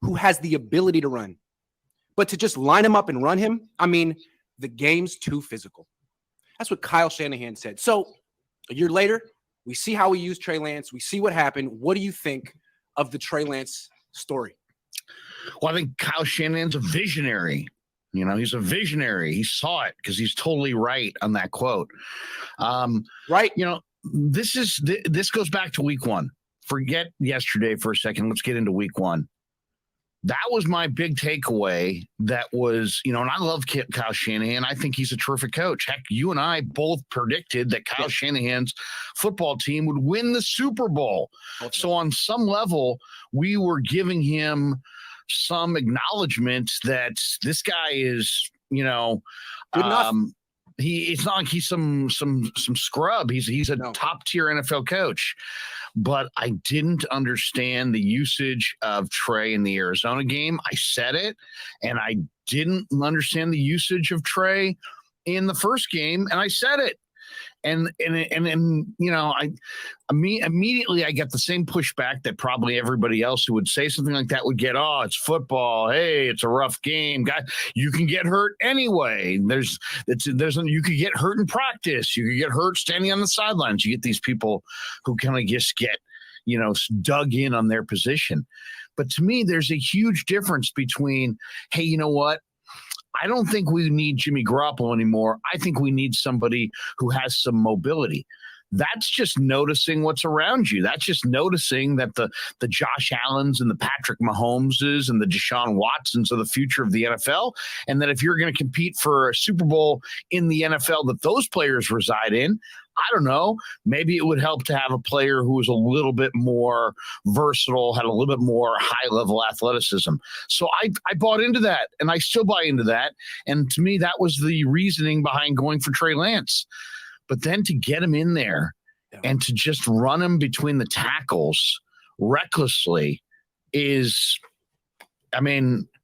who has the ability to run. But to just line him up and run him, I mean, the game's too physical. That's what Kyle Shanahan said. So a year later, we see how we used Trey Lance. We see what happened. What do you think of the Trey Lance story? Well, I think Kyle Shanahan's a visionary. He's a visionary. He saw it because he's totally right on that quote. Right. This goes back to week one. Forget yesterday for a second. Let's get into week one. That was my big takeaway. That was, and I love Kyle Shanahan. I think he's a terrific coach. Heck, you and I both predicted that Kyle Shanahan's football team would win the Super Bowl. Okay. So on some level, we were giving him some acknowledgement that this guy is, good enough. It's not like he's some scrub. He's a top tier NFL coach. But I didn't understand the usage of Trey in the Arizona game. I said it, and I didn't understand the usage of Trey in the first game, and I said it. And immediately I get the same pushback that probably everybody else who would say something like that would get. Oh, it's football. Hey, it's a rough game. Guys, you can get hurt anyway. You could get hurt in practice. You could get hurt standing on the sidelines. You get these people who kind of just get, dug in on their position. But to me, there's a huge difference between, hey, you know what? I don't think we need Jimmy Garoppolo anymore. I think we need somebody who has some mobility. That's just noticing what's around you. That's just noticing that the Josh Allens and the Patrick Mahomeses and the Deshaun Watsons are the future of the NFL. And that if you're going to compete for a Super Bowl in the NFL that those players reside in, I don't know, maybe it would help to have a player who was a little bit more versatile, had a little bit more high-level athleticism. So I bought into that, and I still buy into that. And to me, that was the reasoning behind going for Trey Lance. But then to get him in there and to just run him between the tackles recklessly is,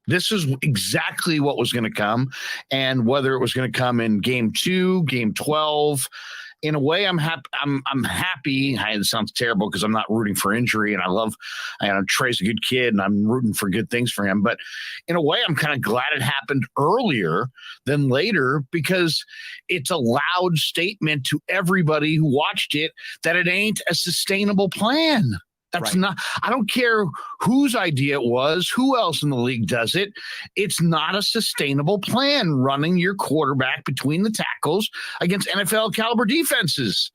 this is exactly what was going to come. And whether it was going to come in game 2, game 12, in a way, I'm happy. I'm happy. It sounds terrible because I'm not rooting for injury, and Trey's a good kid, and I'm rooting for good things for him. But in a way, I'm kind of glad it happened earlier than later because it's a loud statement to everybody who watched it that it ain't a sustainable plan. That's not, I don't care whose idea it was, who else in the league does it. It's not a sustainable plan running your quarterback between the tackles against NFL caliber defenses.